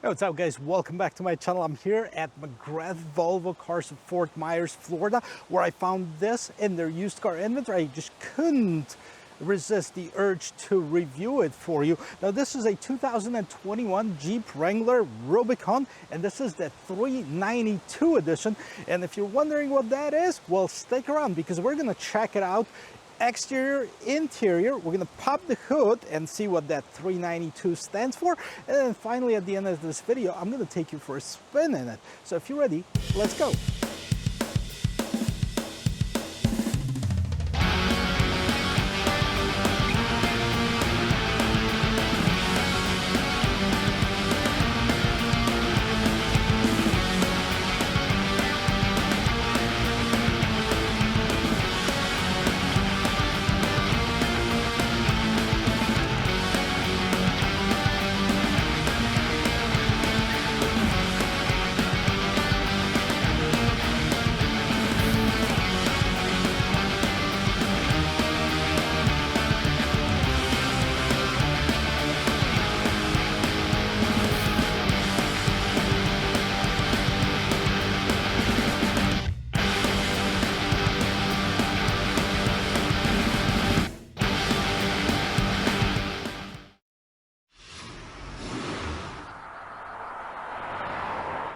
Hey, what's up guys? Welcome back to my channel. I'm here at McGrath Volvo Cars of Fort Myers, Florida, where I found this in their used car inventory. I just couldn't resist the urge to review it for you. Now this is a 2021 Jeep Wrangler Rubicon, and this is the 392 edition. And if you're wondering what that is, well, stick around because we're gonna check it out. Exterior, interior, we're gonna pop the hood and see what that 392 stands for. And then finally at the end of this video, I'm gonna take you for a spin in it. So if you're ready, let's go.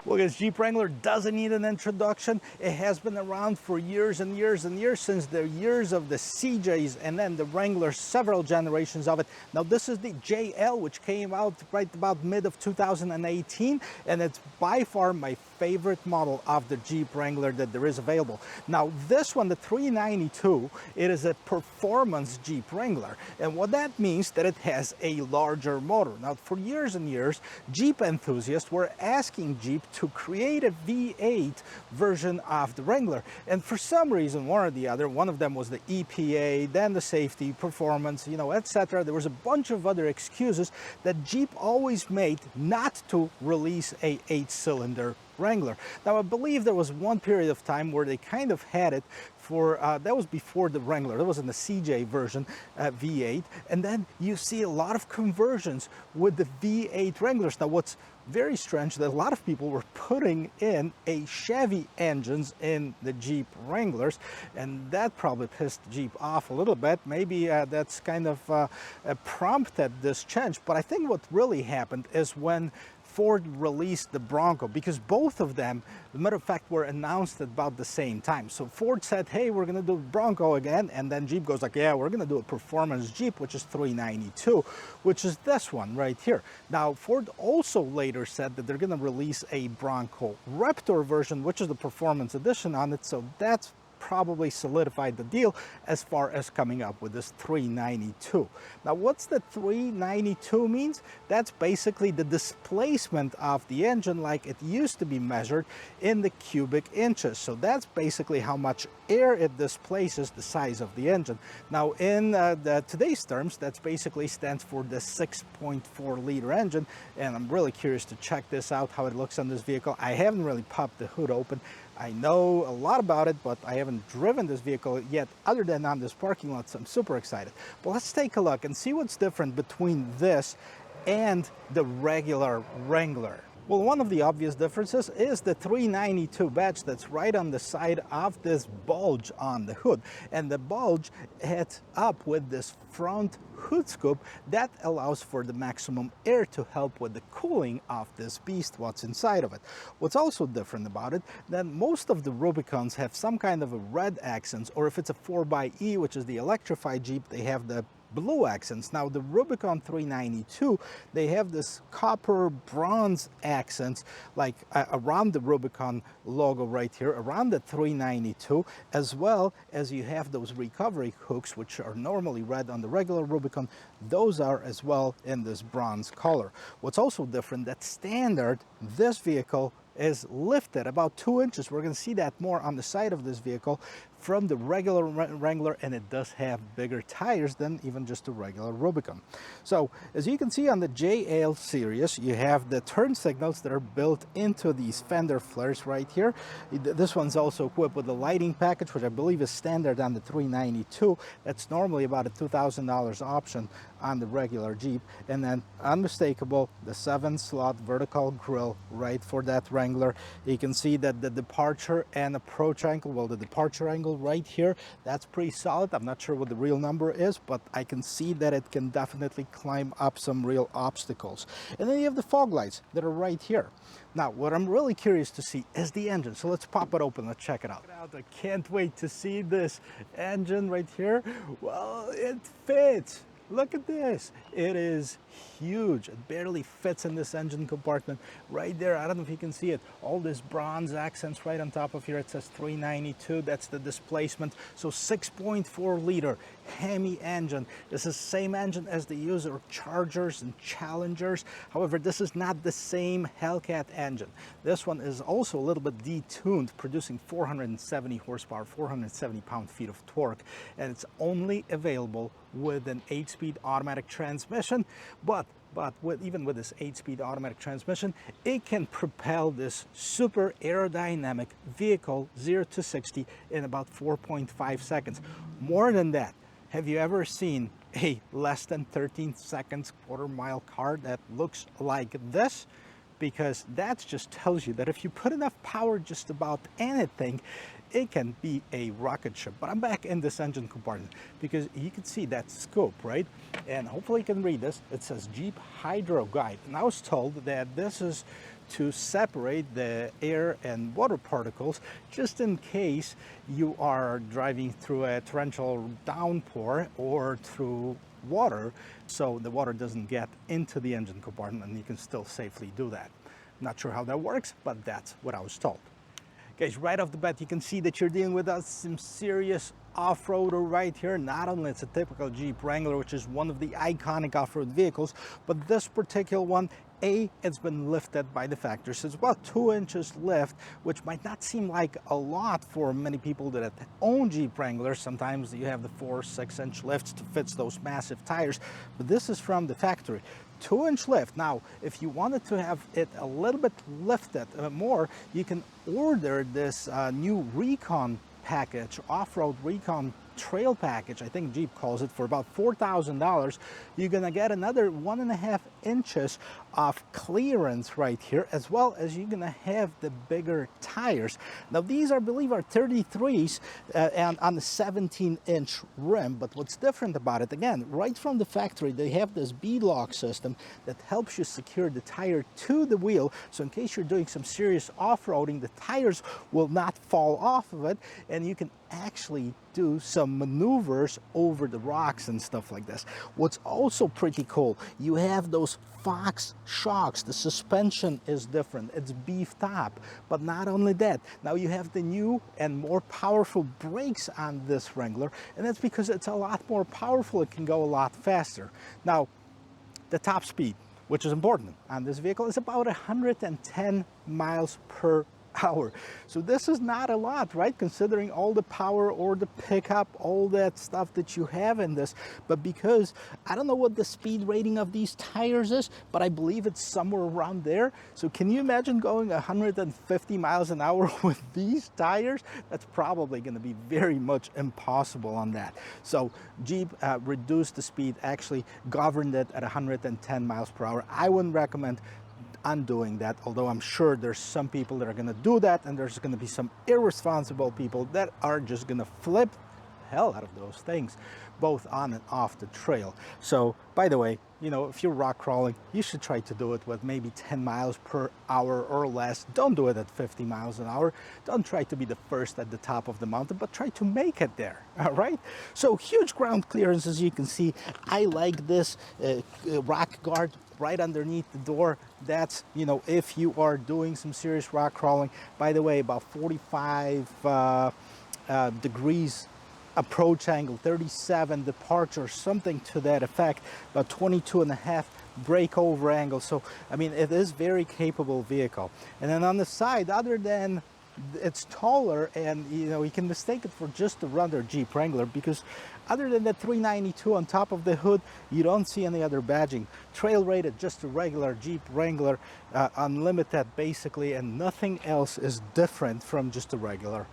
Well, guys, Jeep Wrangler doesn't need an introduction. It has been around for years and years and years, since the years of the CJs and then the Wrangler, several generations of it. Now, this is the JL, which came out right about mid of 2018, and it's by far my favorite model of the Jeep Wrangler that there is available. Now, this one, the 392, it is a performance Jeep Wrangler. And what that means, that it has a larger motor. Now, for years and years, Jeep enthusiasts were asking Jeep to create a V8 version of the Wrangler. And for some reason, one or the other, one of them was the EPA, then the safety, performance, etc. There was a bunch of other excuses that Jeep always made not to release a 8-cylinder Wrangler. Now, I believe there was one period of time where they kind of had it for, that was before the Wrangler, that was in the CJ version, V8, and then you see a lot of conversions with the V8 Wranglers. Now, what's very strange that a lot of people were putting in a Chevy engines in the Jeep Wranglers, and that probably pissed Jeep off a little bit. Maybe that's kind of prompted this change. But I think what really happened is when Ford released the Bronco, because both of them, as a matter of fact, were announced at about the same time. So Ford said, hey, we're going to do Bronco again, and then Jeep goes like, yeah, we're going to do a performance Jeep, which is 392, which is this one right here. Now, Ford also later said that they're going to release a Bronco Raptor version, which is the performance edition on it, so that's probably solidified the deal as far as coming up with this 392. Now, what's the 392 means? That's basically the displacement of the engine like it used to be measured in the cubic inches. So that's basically how much air it displaces the size of the engine. Now, in today's terms, that's basically stands for the 6.4 liter engine, and I'm really curious to check this out, how it looks on this vehicle. I haven't really popped the hood open. I know a lot about it, but I haven't driven this vehicle yet other than on this parking lot, so I'm super excited. But let's take a look and see what's different between this and the regular Wrangler. Well, one of the obvious differences is the 392 badge that's right on the side of this bulge on the hood. And the bulge heads up with this front hood scoop that allows for the maximum air to help with the cooling of this beast, what's inside of it. What's also different about it, that most of the Rubicons have some kind of a red accents, or if it's a 4xe, which is the electrified Jeep, they have the blue accents. Now, the Rubicon 392, they have this copper bronze accents like around the Rubicon logo right here, around the 392, as well as you have those recovery hooks, which are normally red on the regular Rubicon. Those are as well in this bronze color. What's also different, that standard, this vehicle is lifted about 2 inches. We're going to see that more on the side of this vehicle from the regular Wrangler, and it does have bigger tires than even just a regular Rubicon. So as you can see on the JL series, you have the turn signals that are built into these fender flares right here. This one's also equipped with a lighting package, which I believe is standard on the 392. That's normally about a $2,000 option on the regular Jeep. And then unmistakable, the 7-slot vertical grille right for that Wrangler. You can see that the departure and approach angle, well, the departure angle right here, that's pretty solid. I'm not sure what the real number is, but I can see that it can definitely climb up some real obstacles. And then you have the fog lights that are right here. Now, what I'm really curious to see is the engine. So let's pop it open, let's check it out. I can't wait to see this engine right here. Well, it fits. Look at this. It is huge. It barely fits in this engine compartment right there. I don't know if you can see it. All this bronze accents right on top of here. It says 392. That's the displacement. So 6.4 liter Hemi engine. This is the same engine as the user Chargers and Challengers. However, this is not the same Hellcat engine. This one is also a little bit detuned, producing 470 horsepower, 470 pound-feet of torque, and it's only available with an 8-speed automatic transmission. But even with this 8-speed automatic transmission, it can propel this super aerodynamic vehicle 0 to 60 in about 4.5 seconds. More than that, have you ever seen a less than 13 seconds quarter-mile car that looks like this? Because that just tells you that if you put enough power just about anything, it can be a rocket ship. But I'm back in this engine compartment because you can see that scope, right? And hopefully you can read this. It says Jeep Hydro Guide. And I was told that this is to separate the air and water particles just in case you are driving through a torrential downpour or through water, so the water doesn't get into the engine compartment and you can still safely do that. Not sure how that works, but that's what I was told. Guys, right off the bat, you can see that you're dealing with some serious off-roader right here. Not only it's a typical Jeep Wrangler, which is one of the iconic off-road vehicles, but this particular one, it's been lifted by the factory. So it's about 2 inches lift, which might not seem like a lot for many people that own Jeep Wranglers. Sometimes you have the 4 or 6 inch lifts to fit those massive tires, but this is from the factory. 2-inch lift. Now, if you wanted to have it a little bit lifted more, you can order this new Recon package, off-road Recon trail package. I think Jeep calls it, for about $4,000. You're gonna get another 1.5 inches of clearance right here, as well as you're gonna have the bigger tires. Now these I believe are 33s and on the 17-inch rim, but what's different about it, again, right from the factory, they have this beadlock system that helps you secure the tire to the wheel, so in case you're doing some serious off-roading, the tires will not fall off of it, and you can actually do some maneuvers over the rocks and stuff like this. What's also pretty cool, you have those Fox shocks. The suspension is different. It's beefed up. But not only that, now you have the new and more powerful brakes on this Wrangler, and that's because it's a lot more powerful. It can go a lot faster. Now, the top speed, which is important on this vehicle, is about 110 miles per hour. So this is not a lot, right? Considering all the power or the pickup, all that stuff that you have in this. But because I don't know what the speed rating of these tires is, but I believe it's somewhere around there. So can you imagine going 150 miles an hour with these tires? That's probably going to be very much impossible on that. So Jeep reduced the speed, actually governed it at 110 miles per hour. I wouldn't recommend undoing that, although I'm sure there's some people that are going to do that, and there's going to be some irresponsible people that are just going to flip hell out of those things, both on and off the trail. So, by the way, you know, if you're rock crawling, you should try to do it with maybe 10 miles per hour or less. Don't do it at 50 miles an hour. Don't try to be the first at the top of the mountain, but try to make it there, all right? So, huge ground clearance, as you can see. I like this rock guard right underneath the door. That's, you know, if you are doing some serious rock crawling. By the way, about 45 degrees approach angle, 37 departure, something to that effect, about 22.5 breakover angle. So I mean, it is very capable vehicle. And then on the side, other than it's taller, and you know, you can mistake it for just a regular Jeep Wrangler, because other than the 392 on top of the hood, you don't see any other badging. Trail rated, just a regular Jeep Wrangler, unlimited basically, and nothing else is different from just a regular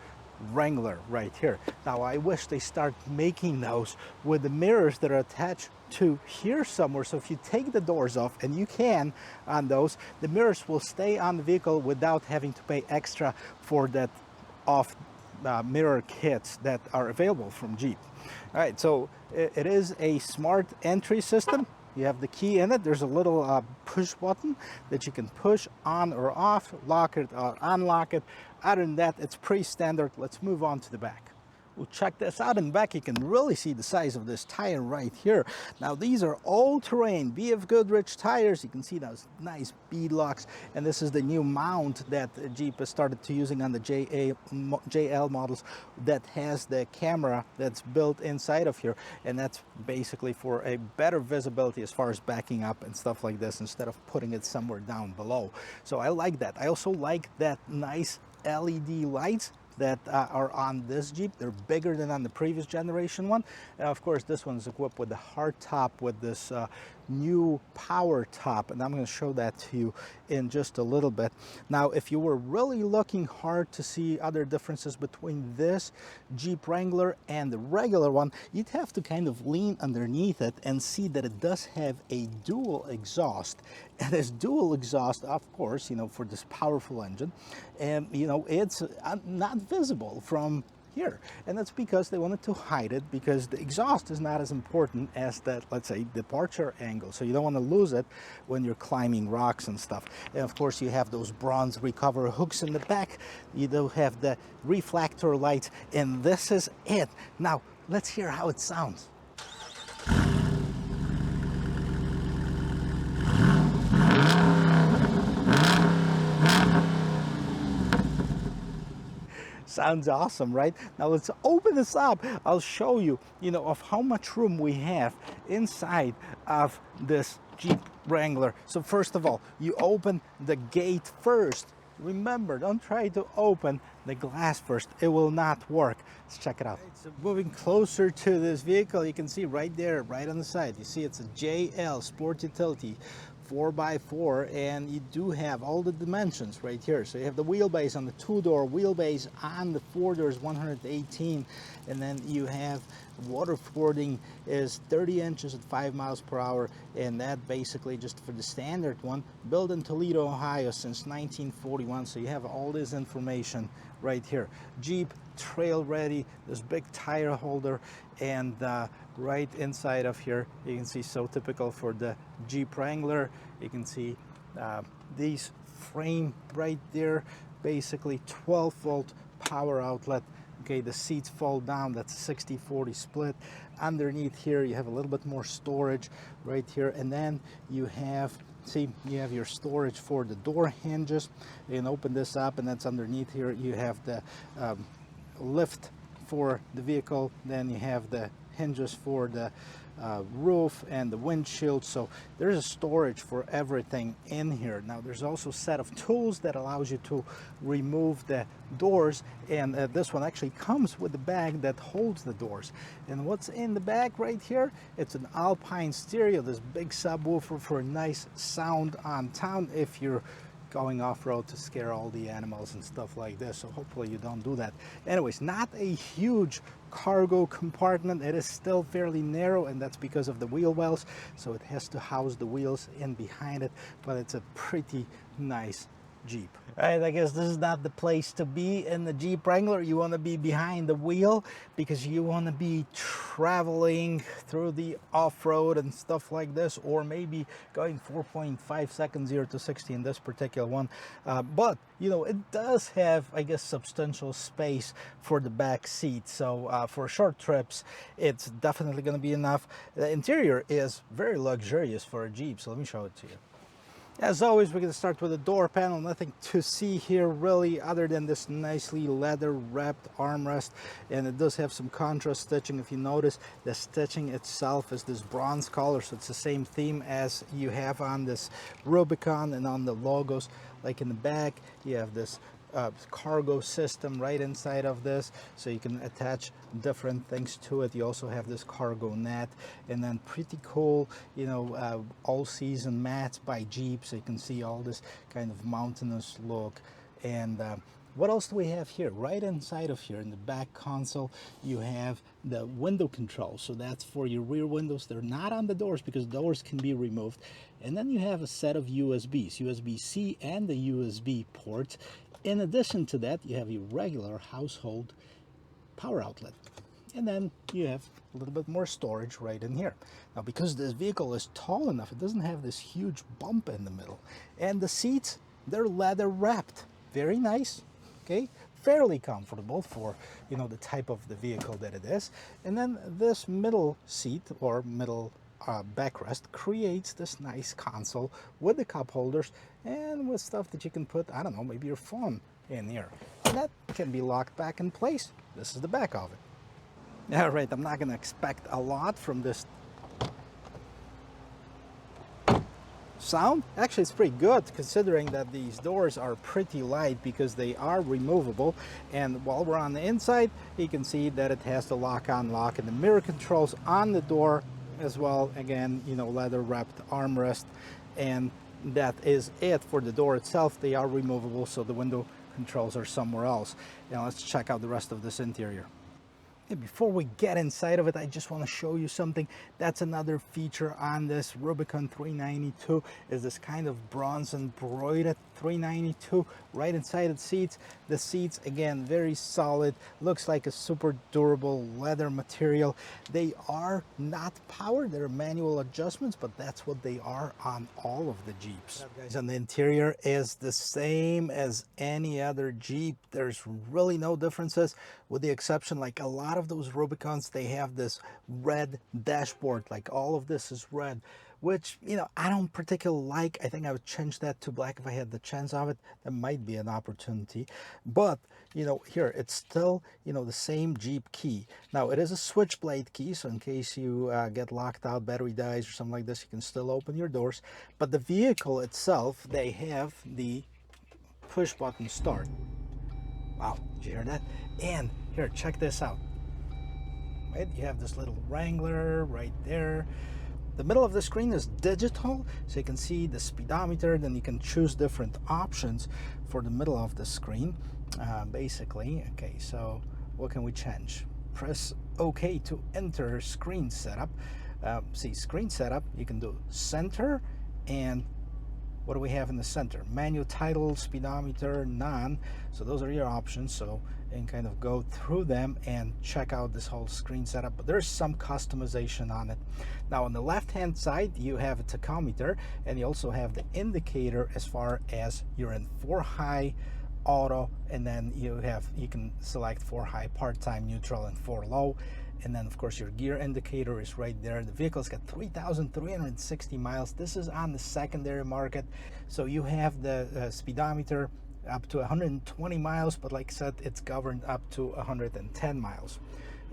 Wrangler right here. Now I wish they start making those with the mirrors that are attached to here somewhere, so if you take the doors off, and you can on those, the mirrors will stay on the vehicle without having to pay extra for that off mirror kits that are available from Jeep. All right, so it is a smart entry system. You have the key in it. There's a little push button that you can push on or off, lock it or unlock it. Other than that, it's pretty standard. Let's move on to the back. Well, check this out. In the back, you can really see the size of this tire right here. Now, these are all-terrain BF Goodrich tires. You can see those nice bead locks, and this is the new mount that Jeep has started to using on the JL models that has the camera that's built inside of here, and that's basically for a better visibility as far as backing up and stuff like this, instead of putting it somewhere down below. So I like that. I also like that nice LED lights that are on this Jeep. They're bigger than on the previous generation one. Of course, this one's equipped with the hard top with this new power top, and I'm going to show that to you in just a little bit. Now, if you were really looking hard to see other differences between this Jeep Wrangler and the regular one, you'd have to kind of lean underneath it and see that it does have a dual exhaust. And this dual exhaust, of course, you know, for this powerful engine, and you know, it's not visible from here, and that's because they wanted to hide it, because the exhaust is not as important as that, let's say, departure angle, so you don't want to lose it when you're climbing rocks and stuff. And of course, you have those bronze recover hooks in the back. You do have the reflector lights, and this is it. Now let's hear how it sounds. Sounds awesome, right? Now let's open this up. I'll show you, you know, of how much room we have inside of this Jeep Wrangler. So first of all, you open the gate first. Remember, don't try to open the glass first. It will not work. Let's check it out. Right, so moving closer to this vehicle, you can see right there, right on the side, you see it's a JL Sport Utility 4x4, and you do have all the dimensions right here. So you have the wheelbase on the 2-door, wheelbase on the 4-door is 118, and then you have water fording is 30 inches at 5 miles per hour, and that basically just for the standard one, built in Toledo, Ohio since 1941. So you have all this information right here. Jeep trail ready, this big tire holder, and right inside of here you can see, so typical for the Jeep Wrangler, you can see these frame right there, basically 12-volt power outlet. Okay, the seats fold down, that's a 60-40 split. Underneath here you have a little bit more storage right here, and then you have, see, you have your storage for the door hinges. You can open this up, and that's underneath here. You have the lift for the vehicle, then you have the hinges for the roof and the windshield. So there's a storage for everything in here. Now there's also a set of tools that allows you to remove the doors, and this one actually comes with the bag that holds the doors. And what's in the bag right here, it's an Alpine stereo, this big subwoofer for a nice sound on town if you're going off-road to scare all the animals and stuff like this. So hopefully you don't do that. Anyways, not a huge cargo compartment. It is still fairly narrow, and that's because of the wheel wells, so it has to house the wheels in behind it, but it's a pretty nice Jeep. All right, I guess this is not the place to be in the Jeep Wrangler. You want to be behind the wheel because you want to be traveling through the off-road and stuff like this, or maybe going 4.5 seconds 0 to 60 in this particular one. But you know, it does have, I guess, substantial space for the back seat. So for short trips, it's definitely going to be enough. The interior is very luxurious for a Jeep, so let me show it to you. As always, we're going to start with the door panel. Nothing to see here really other than this nicely leather wrapped armrest, and it does have some contrast stitching. If you notice, the stitching itself is this bronze color, so it's the same theme as you have on this Rubicon and on the logos. Like in the back, you have this cargo system right inside of this, so you can attach different things to it. You also have this cargo net, and then pretty cool, you know, all season mats by Jeep, so you can see all this kind of mountainous look. And what else do we have here? Right inside of here in the back console, you have the window control. So that's for your rear windows. They're not on the doors because doors can be removed. And then you have a set of USBs, USB-C and the USB port. In addition to that, you have your regular household power outlet. And then you have a little bit more storage right in here. Now, because this vehicle is tall enough, it doesn't have this huge bump in the middle. And the seats, they're leather wrapped. Very nice, okay? Fairly comfortable for, you know, the type of the vehicle that it is. And then this middle seat or middle backrest creates this nice console with the cup holders and with stuff that you can put, I don't know, maybe your phone in here. And that can be locked back in place. This is the back of it. All right, I'm not gonna expect a lot from this sound. Actually, it's pretty good considering that these doors are pretty light because they are removable. And while we're on the inside, you can see that it has the lock-on lock and the mirror controls on the door as well. Again, you know, leather wrapped armrest, and that is it for the door itself. They are removable, so the window controls are somewhere else. Now let's check out the rest of this interior. Before we get inside of it, I just want to show you something. That's another feature on this Rubicon 392, is this kind of bronze embroidered 392 right inside the seats. The seats, again, very solid, looks like a super durable leather material. They are not powered, they're manual adjustments, but that's what they are on all of the Jeeps. Guys, on the interior is the same as any other Jeep. There's really no differences, with the exception, like a lot of those Rubicons, they have this red dashboard, like all of this is red, which, you know, I don't particularly like. I think I would change that to black if I had the chance of it. That might be an opportunity. But, you know, here, it's still, you know, the same Jeep key. Now, it is a switchblade key, so in case you get locked out, battery dies or something like this, you can still open your doors. But the vehicle itself, they have the push button start. Wow, did you hear that? And here, check this out. Right, you have this little Wrangler right there. The middle of the screen is digital, so you can see the speedometer. Then you can choose different options for the middle of the screen, basically. Okay, so what can we change? Press OK to enter screen setup. See, screen setup, you can do center, and what do we have in the center? Manual title, speedometer, none. So those are your options. So you can kind of go through them and check out this whole screen setup, but there's some customization on it. Now on the left hand side, you have a tachometer, and you also have the indicator as far as you're in 4 high, auto, and then you can select 4 high, part-time, neutral, and 4 low. And then of course your gear indicator is right there. The vehicle's got 3,360 miles. This is on the secondary market. So you have the speedometer up to 120 miles, but like I said, it's governed up to 110 miles.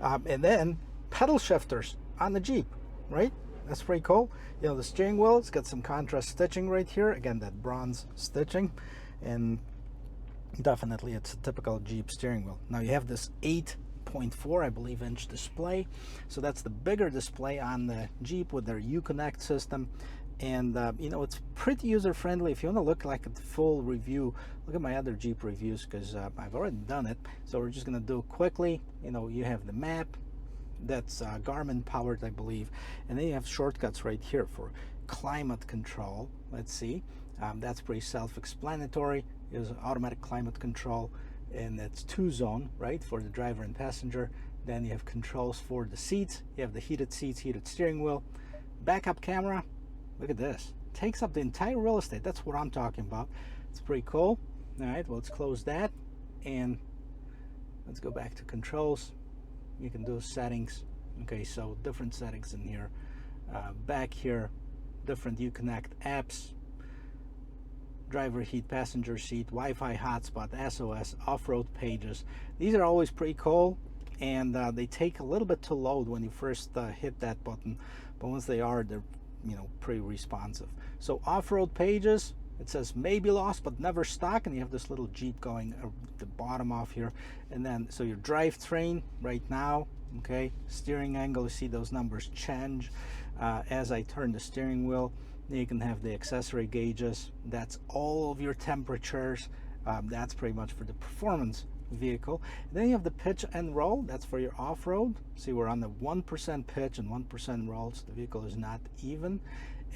And then pedal shifters on the Jeep, right? That's pretty cool. You know, the steering wheel, it's got some contrast stitching right here. Again, that bronze stitching, and definitely it's a typical Jeep steering wheel. Now you have this 8.4, I believe, inch display. So that's the bigger display on the Jeep with their Uconnect system. And you know, it's pretty user-friendly. If you want to look like a full review, look at my other Jeep reviews, because I've already done it. So we're just going to do quickly. You know, you have the map. That's Garmin powered, I believe. And then you have shortcuts right here for climate control. Let's see. That's pretty self-explanatory. There's automatic climate control, and that's 2-zone, right, for the driver and passenger. Then you have controls for the seats. You have the heated seats, heated steering wheel, backup camera. Look at this. Takes up the entire real estate. That's what I'm talking about. It's pretty cool. All right, well, let's close that, and let's go back to controls. You can do settings. Okay, so different settings in here. Back here, different Uconnect apps. Driver heat, passenger seat, Wi-Fi hotspot, SOS, off-road pages. These are always pretty cool, and they take a little bit to load when you first hit that button, but once they are, they're, you know, pretty responsive. So off-road pages, It says maybe lost but never stuck, and you have this little Jeep going the bottom off here. And then so your drivetrain right now, okay, steering angle, you see those numbers change as I turn the steering wheel. Then you can have the accessory gauges. That's all of your temperatures. That's pretty much for the performance vehicle. And then you have the pitch and roll. That's for your off-road. See, we're on the 1% pitch and 1% roll, so the vehicle is not even.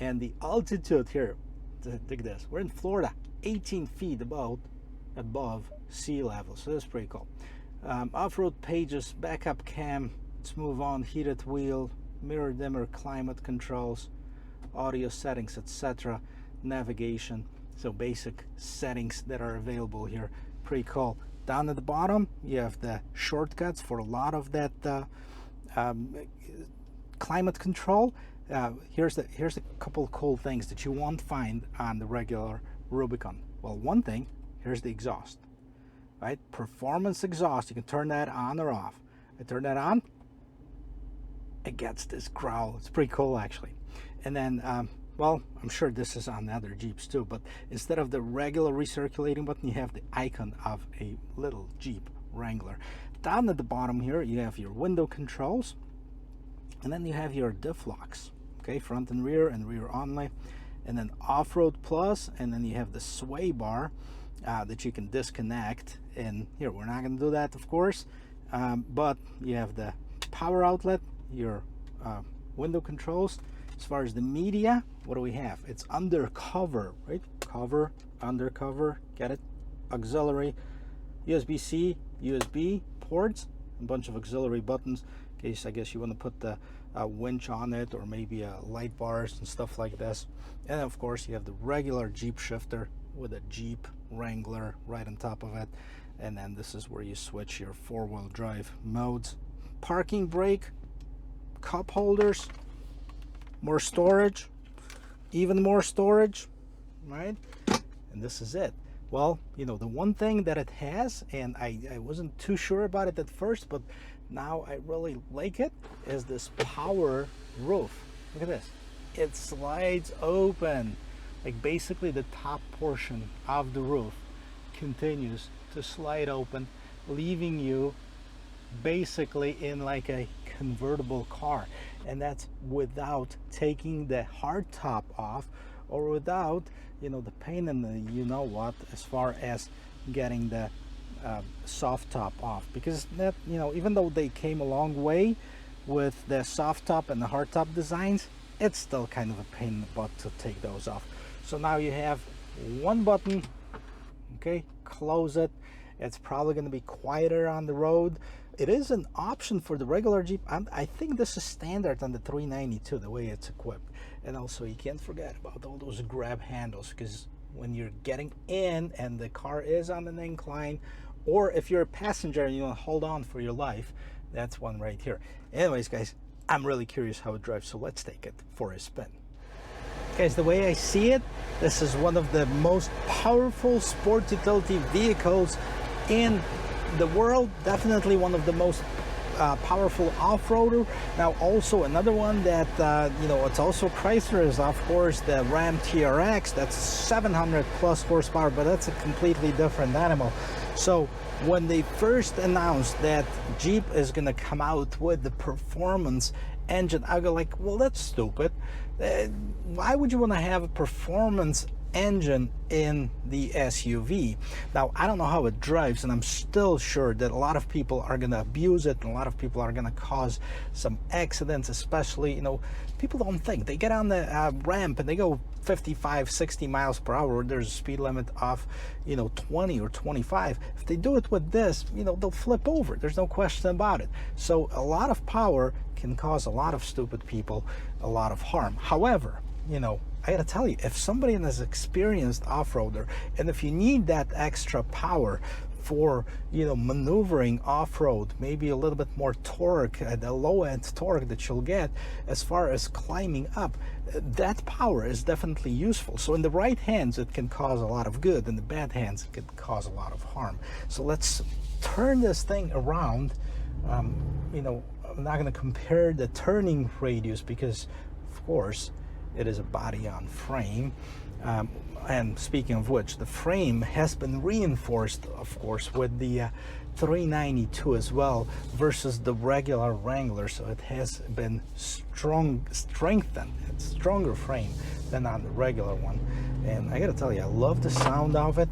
And the altitude here, look at this, we're in Florida, 18 feet above sea level, so that's pretty cool. Off-road pages, backup cam, let's move on, heated wheel, mirror dimmer, climate controls, audio settings, etc., navigation. So basic settings that are available here, pretty cool. Down at the bottom you have the shortcuts for a lot of that climate control. Here's a couple cool things that you won't find on the regular Rubicon. Well, one thing, here's the exhaust, right? Performance exhaust, you can turn that on or off. I turn that on, it gets this growl. It's pretty cool actually. And then well, I'm sure this is on other Jeeps too, but instead of the regular recirculating button, you have the icon of a little Jeep Wrangler. Down at the bottom here you have your window controls, and then you have your diff locks, okay, front and rear only, and then off-road plus, and then you have the sway bar that you can disconnect. And here we're not going to do that, of course, but you have the power outlet, your window controls. As far as the media, what do we have? It's undercover, right? Cover, undercover, get it? Auxiliary, USB-C, USB ports, a bunch of auxiliary buttons in case, I guess, you want to put the winch on it, or maybe light bars and stuff like this. And of course you have the regular Jeep shifter with a Jeep Wrangler right on top of it. And then this is where you switch your four-wheel drive modes. Parking brake, cup holders, more storage, even more storage, right? And this is it. Well, you know, the one thing that it has, and I wasn't too sure about it at first, but now I really like it, is this power roof. Look at this. It slides open. Like basically the top portion of the roof continues to slide open, leaving you basically in like a convertible car. And that's without taking the hard top off, or without, you know, the pain in the you know what, as far as getting the soft top off. Because that, you know, even though they came a long way with the soft top and the hard top designs, it's still kind of a pain in the butt to take those off. So now you have one button, okay, close it. It's probably going to be quieter on the road. It is an option for the regular Jeep. I think this is standard on the 392, the way it's equipped. And also you can't forget about all those grab handles, because when you're getting in and the car is on an incline, or if you're a passenger and you want to hold on for your life, that's one right here. Anyways, guys, I'm really curious how it drives, so let's take it for a spin. Guys, the way I see it, this is one of the most powerful sport utility vehicles in the world. Definitely one of the most powerful off-roader. Now also another one that you know, it's also Chrysler, is of course the Ram TRX. That's 700 plus horsepower, but that's a completely different animal. So when they first announced that Jeep is gonna come out with the performance engine, I go like, well, that's stupid. Why would you want to have a performance engine in the SUV? Now, I don't know how it drives, and I'm still sure that a lot of people are going to abuse it, and a lot of people are going to cause some accidents, especially, you know, people don't think. They get on the ramp and they go 55, 60 miles per hour. There's a speed limit of, you know, 20 or 25. If they do it with this, you know, they'll flip over. There's no question about it. So a lot of power can cause a lot of stupid people a lot of harm. However, you know, I gotta tell you, if somebody is an experienced off-roader, and if you need that extra power for, you know, maneuvering off-road, maybe a little bit more torque, the low-end torque that you'll get as far as climbing up, that power is definitely useful. So in the right hands, it can cause a lot of good. In the bad hands, it can cause a lot of harm. So let's turn this thing around. You know, I'm not going to compare the turning radius because, of course, it is a body on frame. And speaking of which, the frame has been reinforced, of course, with the 392 as well versus the regular Wrangler, so it has been strengthened. It's stronger frame than on the regular one, and I gotta tell you, I love the sound of it.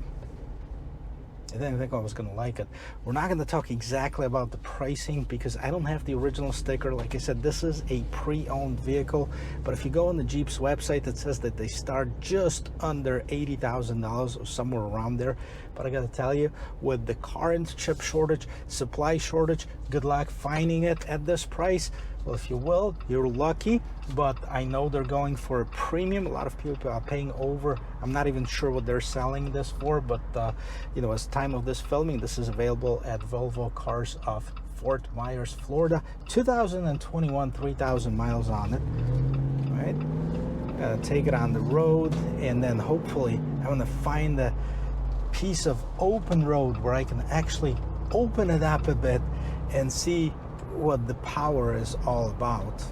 I didn't think I was going to like it. We're not going to talk exactly about the pricing because I don't have the original sticker. Like I said, this is a pre-owned vehicle, but if you go on the Jeep's website, it says that they start just under $80,000 or somewhere around there. But I got to tell you, with the current chip shortage, supply shortage, good luck finding it at this price. Well, if you will, you're lucky, but I know they're going for a premium. A lot of people are paying over. I'm not even sure what they're selling this for, but you know, as time of this filming, this is available at Volvo Cars of Fort Myers, Florida. 2021, 3,000 miles on it. All right, gotta take it on the road, and then hopefully I'm gonna find a piece of open road where I can actually open it up a bit and see what the power is all about.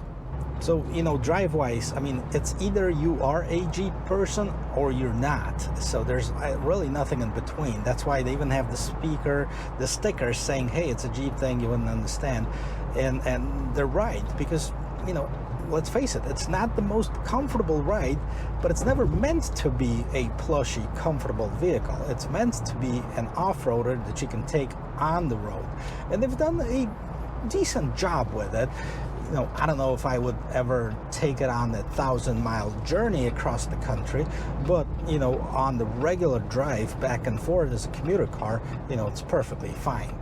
So, you know, drive-wise, I mean, it's either you are a Jeep person or you're not. So there's really nothing in between. That's why they even have the sticker saying, hey, it's a Jeep thing, you wouldn't understand. And they're right, because, you know, let's face it, it's not the most comfortable ride, but it's never meant to be a plushy, comfortable vehicle. It's meant to be an off-roader that you can take on the road. And they've done a decent job with it. You know, I don't know if I would ever take it on a 1,000-mile journey across the country, but, you know, on the regular drive back and forth as a commuter car, you know, it's perfectly fine.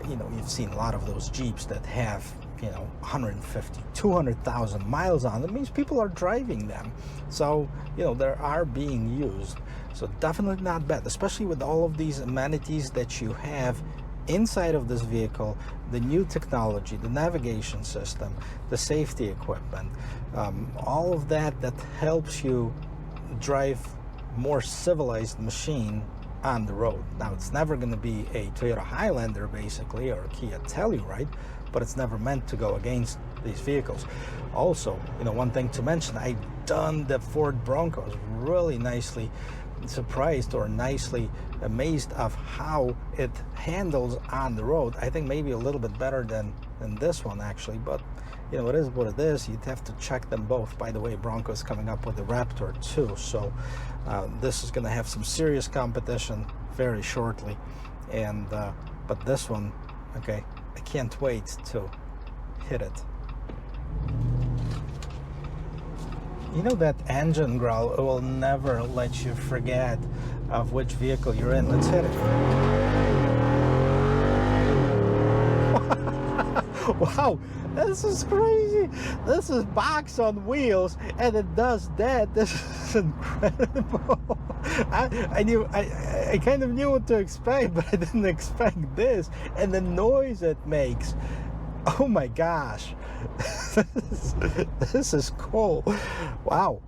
You know, you've seen a lot of those Jeeps that have, you know, 150, 200,000 miles on them. It means people are driving them. So, you know, they are being used. So definitely not bad, especially with all of these amenities that you have inside of this vehicle, the new technology, the navigation system, the safety equipment, all of that helps you drive more civilized machine on the road. Now, it's never going to be a Toyota Highlander basically, or a Kia Telluride, but it's never meant to go against these vehicles. Also, you know, one thing to mention, I done the Ford Bronco. I was really nicely surprised or nicely amazed of how it handles on the road. I think maybe a little bit better than this one actually, but you know, it is what it is. You'd have to check them both. By the way, Bronco is coming up with the Raptor too, so this is going to have some serious competition very shortly. And but this one, okay, I can't wait to hit it. You know, that engine growl will never let you forget of which vehicle you're in. Let's hit it. Wow, this is crazy. This is box on wheels, and it does that. This is incredible. I kind of knew what to expect, but I didn't expect this. And the noise it makes. Oh my gosh. This is cool. Wow.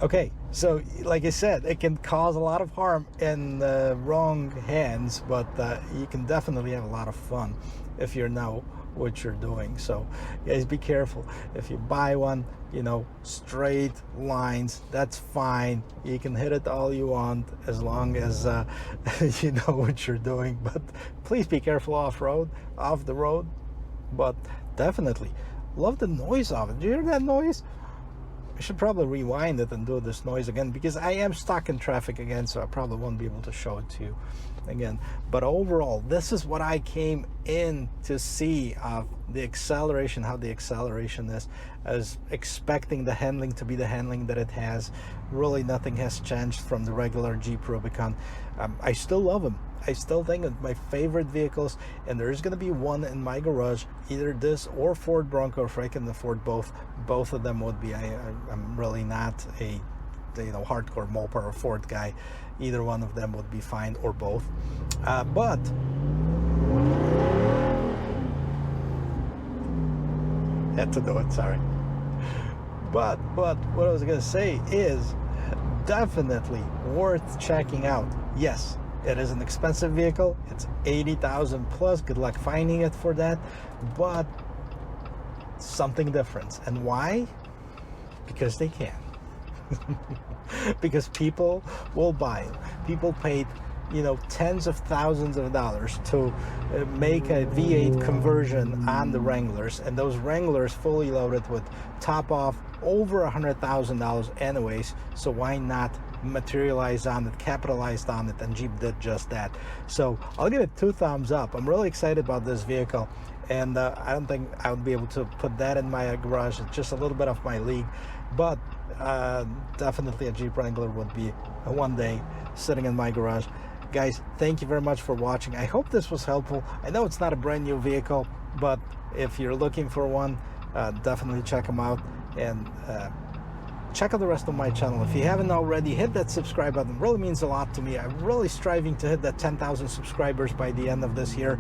Okay, so like I said, it can cause a lot of harm in the wrong hands, but you can definitely have a lot of fun if you know what you're doing. So guys, be careful. If you buy one, you know, straight lines, that's fine. You can hit it all you want as long as you know what you're doing. But please be careful off the road. But definitely love the noise of it. Do you hear that noise? I should probably rewind it and do this noise again, because I am stuck in traffic again, so I probably won't be able to show it to you again. But overall, this is what I came in to see of the acceleration, how the acceleration is. I was expecting the handling to be the handling that it has. Really nothing has changed from the regular Jeep Rubicon. I still love them. I still think it's my favorite vehicles, and there is going to be one in my garage, either this or Ford Bronco. If I can afford both of them would be. I'm really not a hardcore Mopar or Ford guy. Either one of them would be fine, or both. But had to do it, sorry. But what I was going to say is definitely worth checking out. Yes, it is an expensive vehicle. It's $80,000 plus. Good luck finding it for that. But something different. And why? Because they can. because people will buy it. People paid, you know, tens of thousands of dollars to make a V8 conversion on the Wranglers, and those Wranglers fully loaded would top off over $100,000 anyways. So why not materialize on it, capitalized on it? And Jeep did just that. So I'll give it 2 thumbs up. I'm really excited about this vehicle, and I don't think I would be able to put that in my garage. It's just a little bit off my league, but definitely a Jeep Wrangler would be one day sitting in my garage. Guys, thank you very much for watching. I hope this was helpful. I know it's not a brand new vehicle, but if you're looking for one, definitely check them out, and check out the rest of my channel. If you haven't already, hit that subscribe button. It really means a lot to me. I'm really striving to hit that 10,000 subscribers by the end of this year,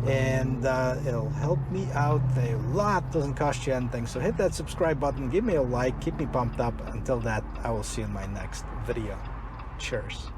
and it'll help me out a lot. Doesn't cost you anything. So hit that subscribe button, give me a like, keep me pumped up. Until that, I will see you in my next video. Cheers.